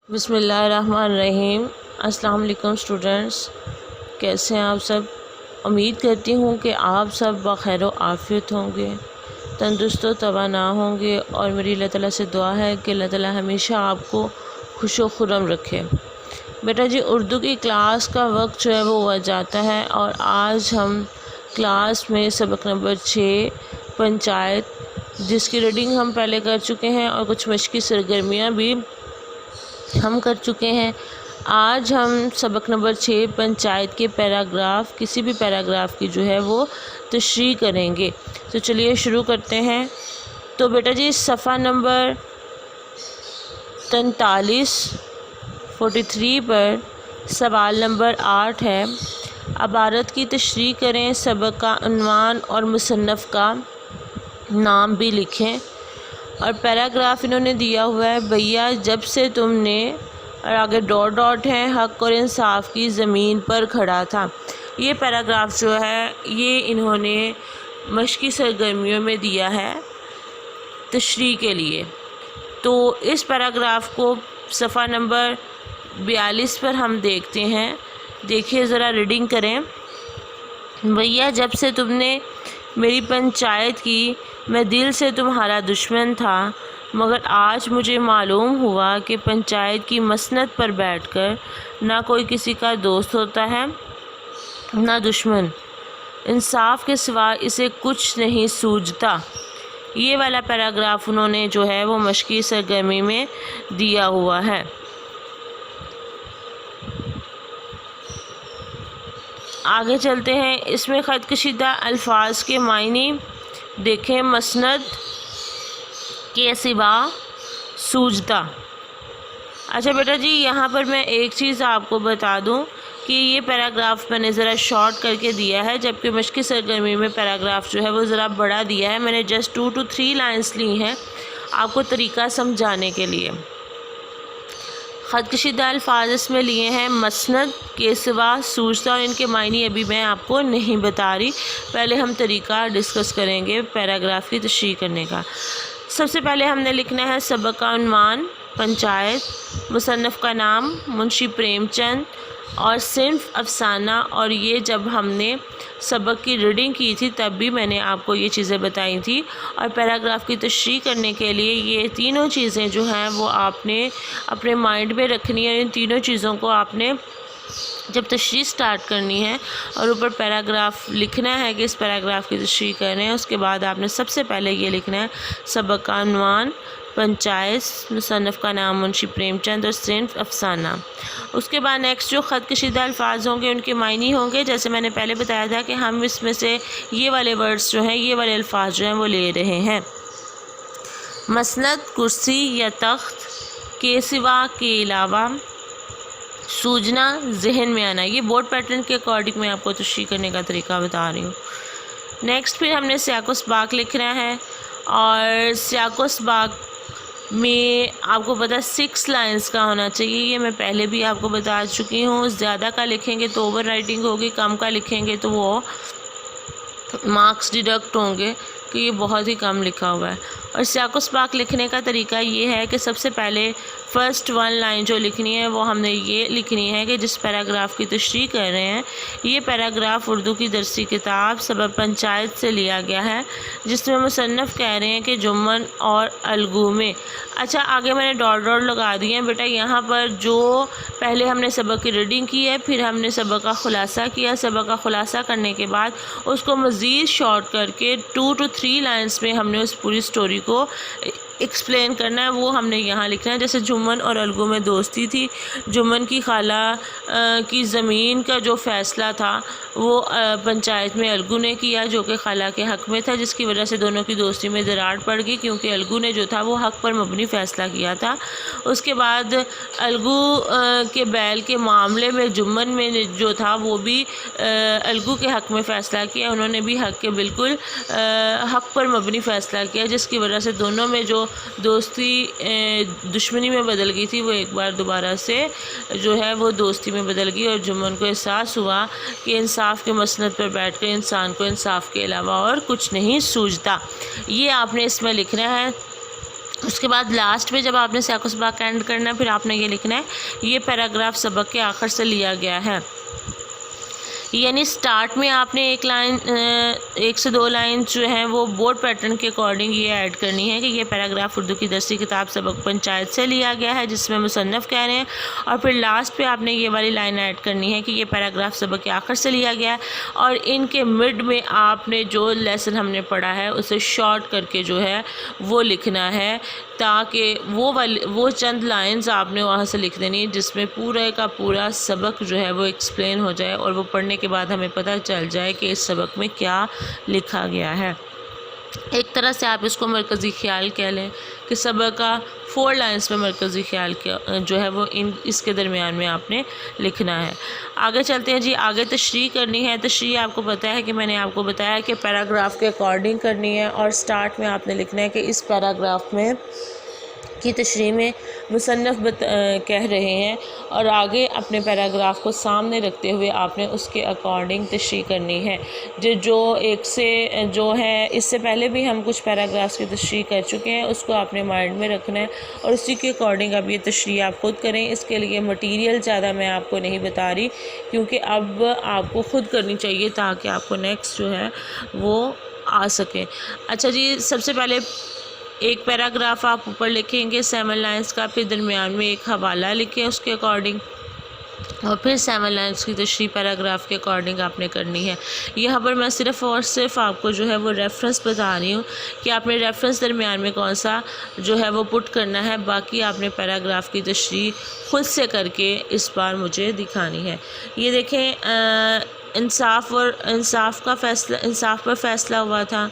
بسم اللہ الرحمن الرحیم۔ السلام علیکم اسٹوڈنٹس، کیسے ہیں آپ سب؟ امید کرتی ہوں کہ آپ سب بخیر و عافیت ہوں گے، تندرست و توانا ہوں گے، اور میری اللہ تعالیٰ سے دعا ہے کہ اللہ تعالیٰ ہمیشہ آپ کو خوش و خرم رکھے۔ بیٹا جی، اردو کی کلاس کا وقت جو ہے وہ ہوا جاتا ہے، اور آج ہم کلاس میں سبق نمبر 6 پنچایت، جس کی ریڈنگ ہم پہلے کر چکے ہیں اور کچھ مشقی سرگرمیاں بھی ہم کر چکے ہیں۔ آج ہم سبق نمبر 6 پنچایت کے پیراگراف، کسی بھی پیراگراف کی جو ہے وہ تشریح کریں گے۔ تو چلیے شروع کرتے ہیں۔ تو بیٹا جی، صفحہ نمبر 43 پر سوال نمبر 8 ہے، عبارت کی تشریح کریں، سبق کا عنوان اور مصنف کا نام بھی لکھیں۔ اور پیراگراف انہوں نے دیا ہوا ہے، بھیا جب سے تم نے، اور آگے ڈاٹ ڈاٹ ہے، حق اور انصاف کی زمین پر کھڑا تھا۔ یہ پیراگراف جو ہے یہ انہوں نے مشقی سرگرمیوں میں دیا ہے تشریح کے لیے۔ تو اس پیراگراف کو صفحہ نمبر 42 پر ہم دیکھتے ہیں۔ دیکھیے ذرا، ریڈنگ کریں۔ بھیا جب سے تم نے میری پنچایت کی، میں دل سے تمہارا دشمن تھا، مگر آج مجھے معلوم ہوا کہ پنچایت کی مسند پر بیٹھ کر نہ کوئی کسی کا دوست ہوتا ہے نہ دشمن، انصاف کے سوا اسے کچھ نہیں سوجھتا۔ یہ والا پیراگراف انہوں نے جو ہے وہ مشقی سرگرمی میں دیا ہوا ہے۔ آگے چلتے ہیں۔ اس میں خط کشیدہ الفاظ کے معنی دیکھیں۔ مسند کے سوا سوجھتا۔ اچھا بیٹا جی، یہاں پر میں ایک چیز آپ کو بتا دوں کہ یہ پیراگراف میں نے ذرا شارٹ کر کے دیا ہے، جبکہ مشقی سرگرمی میں پیراگراف جو ہے وہ ذرا بڑا دیا ہے۔ میں نے جسٹ 2 to 3 لائنس لی ہیں آپ کو طریقہ سمجھانے کے لیے۔ خط کشیدہ الفاظ اس میں لیے ہیں مسند کے سوا سوجھتا، اور ان کے معنی ابھی میں آپ کو نہیں بتا رہی، پہلے ہم طریقہ ڈسکس کریں گے پیراگراف کی تشریح کرنے کا۔ سب سے پہلے ہم نے لکھنا ہے سبق کا عنوان پنچایت، مصنف کا نام منشی پریم چند، اور صنف افسانہ۔ اور یہ جب ہم نے سبق کی ریڈنگ کی تھی تب بھی میں نے آپ کو یہ چیزیں بتائی تھی، اور پیراگراف کی تشریح کرنے کے لیے یہ تینوں چیزیں جو ہیں وہ آپ نے اپنے مائنڈ میں رکھنی ہے۔ ان تینوں چیزوں کو آپ نے جب تشریح سٹارٹ کرنی ہے اور اوپر پیراگراف لکھنا ہے کہ اس پیراگراف کی تشریح کریں، اس کے بعد آپ نے سب سے پہلے یہ لکھنا ہے سبق کا عنوان پنچایت، مصنف کا نام منشی پریم چند، اور صنف افسانہ۔ اس کے بعد نیکسٹ جو خط کشیدہ الفاظ ہوں گے ان کے معنی ہوں گے، جیسے میں نے پہلے بتایا تھا کہ ہم اس میں سے یہ والے ورڈز جو ہیں، یہ والے الفاظ جو ہیں وہ لے رہے ہیں۔ مسند کرسی یا تخت، کے سوا کے علاوہ، سوجھنا ذہن میں آنا۔ یہ بورڈ پیٹرن کے اکارڈنگ میں آپ کو تشریح کرنے کا طریقہ بتا رہی ہوں۔ نیکسٹ پھر ہم نے سیاق و سباق لکھنا ہے، اور سیاق و سباق میں آپ کو پتہ 6 لائنس کا ہونا چاہیے۔ یہ میں پہلے بھی آپ کو بتا چکی ہوں۔ زیادہ کا لکھیں گے تو اوور رائٹنگ ہوگی، کم کا لکھیں گے تو وہ مارکس ڈیڈکٹ ہوں گے کہ یہ بہت ہی کم لکھا ہوا ہے۔ اور سیاق و سباق لکھنے کا طریقہ یہ ہے کہ سب سے پہلے فرسٹ 1 لائن جو لکھنی ہے وہ ہم نے یہ لکھنی ہے کہ جس پیراگراف کی تشریح کر رہے ہیں، یہ پیراگراف اردو کی درسی کتاب سبق پنچایت سے لیا گیا ہے، جس میں مصنف کہہ رہے ہیں کہ جمن اور الگو میں۔ اچھا، آگے میں نے ڈاٹ ڈاٹ لگا دیے ہیں بیٹا۔ یہاں پر جو پہلے ہم نے سبق کی ریڈنگ کی ہے، پھر ہم نے سبق کا خلاصہ کیا۔ سبق کا خلاصہ کرنے کے بعد اس کو مزید شارٹ کر کے 2 to 3 لائنس میں ہم نے اس پوری سٹوری کو ایکسپلین کرنا ہے، وہ ہم نے یہاں لکھنا ہے۔ جیسے جمن اور الگو میں دوستی تھی، جمن کی خالہ کی زمین کا جو فیصلہ تھا وہ پنچایت میں الگو نے کیا، جو کہ خالہ کے حق میں تھا، جس کی وجہ سے دونوں کی دوستی میں دراڑ پڑ گئی، کیونکہ الگو نے جو تھا وہ حق پر مبنی فیصلہ کیا تھا۔ اس کے بعد الگو کے بیل کے معاملے میں جمن میں جو تھا وہ بھی الگو کے حق میں فیصلہ کیا، انہوں نے بھی حق کے بالکل حق پر مبنی فیصلہ کیا، جس کی وجہ سے دونوں میں جو دوستی دشمنی میں بدل گئی تھی وہ ایک بار دوبارہ سے جو ہے وہ دوستی میں بدل گئی، اور جمن کو احساس ہوا کہ انصاف کے مسند پر بیٹھ کر انسان کو انصاف کے علاوہ اور کچھ نہیں سوجھتا۔ یہ آپ نے اس میں لکھنا ہے۔ اس کے بعد لاسٹ میں جب آپ نے سیاق و سباق اینڈ کرنا ہے، پھر آپ نے یہ لکھنا ہے یہ پیراگراف سبق کے آخر سے لیا گیا ہے، یعنی سٹارٹ میں آپ نے ایک سے دو لائن جو ہیں وہ بورڈ پیٹرن کے اکارڈنگ یہ ایڈ کرنی ہے کہ یہ پیراگراف اردو کی درسی کتاب سبق پنچایت سے لیا گیا ہے جس میں مصنف کہہ رہے ہیں، اور پھر لاسٹ پہ آپ نے یہ والی لائن ایڈ کرنی ہے کہ یہ پیراگراف سبق کے آخر سے لیا گیا ہے، اور ان کے مڈ میں آپ نے جو لیسن ہم نے پڑھا ہے اسے شارٹ کر کے جو ہے وہ لکھنا ہے، تاکہ وہ چند لائنز آپ نے وہاں سے لکھ دینی جس میں پورا کا پورا سبق جو ہے وہ ایکسپلین ہو جائے اور وہ پڑھنے کے بعد ہمیں پتہ چل جائے کہ اس سبق میں کیا لکھا گیا ہے۔ ایک طرح سے آپ اس کو مرکزی خیال کہہ لیں کہ سبق کا 4 لائنز میں مرکزی خیال جو ہے وہ اس کے درمیان میں آپ نے لکھنا ہے۔ آگے چلتے ہیں جی، آگے تشریح کرنی ہے۔ تشریح آپ کو پتہ ہے کہ میں نے آپ کو بتایا کہ پیراگراف کے اکارڈنگ کرنی ہے، اور سٹارٹ میں آپ نے لکھنا ہے کہ اس پیراگراف میں کی تشریح میں مصنف کہہ رہے ہیں، اور آگے اپنے پیراگراف کو سامنے رکھتے ہوئے آپ نے اس کے اکارڈنگ تشریح کرنی ہے۔ جو ہے اس سے پہلے بھی ہم کچھ پیراگرافس کی تشریح کر چکے ہیں، اس کو آپ نے مائنڈ میں رکھنا ہے اور اسی کے اکارڈنگ اب یہ تشریح آپ خود کریں۔ اس کے لیے مٹیریل زیادہ میں آپ کو نہیں بتا رہی، کیونکہ اب آپ کو خود کرنی چاہیے تاکہ آپ کو نیکسٹ جو ہے وہ آ سکے۔ اچھا جی، سب سے پہلے ایک پیراگراف آپ اوپر لکھیں گے 7 لائنز کا، پھر درمیان میں ایک حوالہ لکھیں اس کے اکارڈنگ، اور پھر 7 لائنز کی تشریح پیراگراف کے اکارڈنگ آپ نے کرنی ہے۔ یہاں پر میں صرف اور صرف آپ کو جو ہے وہ ریفرنس بتا رہی ہوں کہ آپ نے ریفرنس درمیان میں کون سا جو ہے وہ پٹ کرنا ہے، باقی آپ نے پیراگراف کی تشریح خود سے کر کے اس بار مجھے دکھانی ہے۔ یہ دیکھیں، انصاف پر فیصلہ ہوا تھا،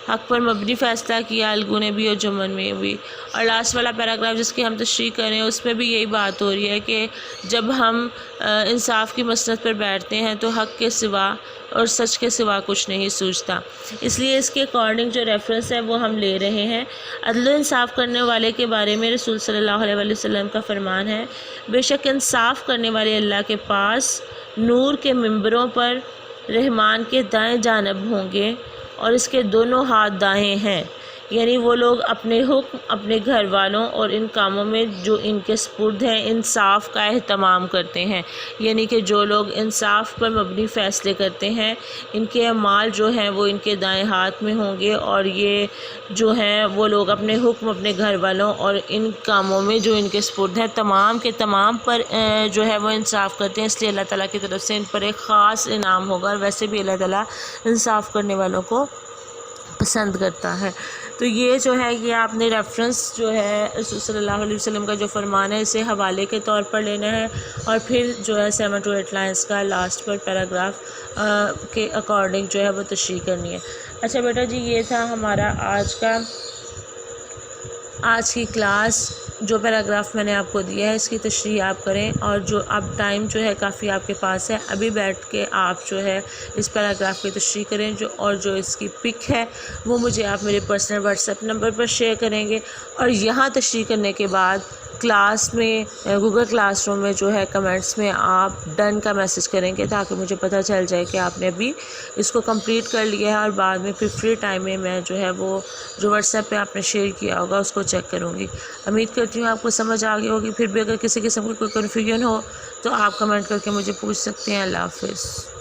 حق پر مبنی فیصلہ کیا الگو نے بھی اور جمن میں بھی، اور لاسٹ والا پیراگراف جس کی ہم تشریح کریں اس میں بھی یہی بات ہو رہی ہے کہ جب ہم انصاف کی مسند پر بیٹھتے ہیں تو حق کے سوا اور سچ کے سوا کچھ نہیں سوچتا، اس لیے اس کے اکارڈنگ جو ریفرنس ہے وہ ہم لے رہے ہیں۔ عدل و انصاف کرنے والے کے بارے میں رسول صلی اللہ علیہ وسلم کا فرمان ہے، بے شک انصاف کرنے والے اللہ کے پاس نور کے ممبروں پر رحمان کے دائیں جانب ہوں گے اور اس کے دونوں ہاتھ دائیں ہیں، یعنی وہ لوگ اپنے حکم، اپنے گھر والوں اور ان کاموں میں جو ان کے سپرد ہیں انصاف کا اہتمام کرتے ہیں، یعنی کہ جو لوگ انصاف پر مبنی فیصلے کرتے ہیں ان کے اعمال جو ہیں وہ ان کے دائیں ہاتھ میں ہوں گے، اور یہ جو ہیں وہ لوگ اپنے حکم، اپنے گھر والوں اور ان کاموں میں جو ان کے سپرد ہیں تمام کے تمام پر جو ہے وہ انصاف کرتے ہیں، اس لیے اللہ تعالیٰ کی طرف سے ان پر ایک خاص انعام ہوگا، اور ویسے بھی اللہ تعالیٰ انصاف کرنے والوں کو پسند کرتا ہے۔ تو یہ جو ہے یہ آپ نے ریفرنس جو ہے رسول صلی اللہ علیہ وسلم کا جو فرمان ہے اسے حوالے کے طور پر لینا ہے، اور پھر جو ہے 7 to 8 لائنس کا لاسٹ پر پیراگراف کے اکارڈنگ جو ہے وہ تشریح کرنی ہے۔ اچھا بیٹا جی، یہ تھا ہمارا آج کی کلاس۔ جو پیراگراف میں نے آپ کو دیا ہے اس کی تشریح آپ کریں، اور جو اب ٹائم جو ہے کافی آپ کے پاس ہے، ابھی بیٹھ کے آپ جو ہے اس پیراگراف کی تشریح کریں، اور جو اس کی پک ہے وہ مجھے آپ میرے پرسنل واٹس ایپ نمبر پر شیئر کریں گے، اور یہاں تشریح کرنے کے بعد کلاس میں گوگل کلاس روم میں جو ہے کمنٹس میں آپ ڈن کا میسج کریں گے تاکہ مجھے پتہ چل جائے کہ آپ نے ابھی اس کو کمپلیٹ کر لیا ہے، اور بعد میں پھر فری ٹائم میں میں جو ہے وہ جو واٹس ایپ پہ آپ نے شیئر کیا ہوگا اس کو چیک کروں گی۔ امید کرتی ہوں آپ کو سمجھ آ گئی ہوگی، پھر بھی اگر کسی قسم کی کوئی کنفیوژن ہو تو آپ کمنٹ کر کے مجھے پوچھ سکتے ہیں۔ اللہ حافظ۔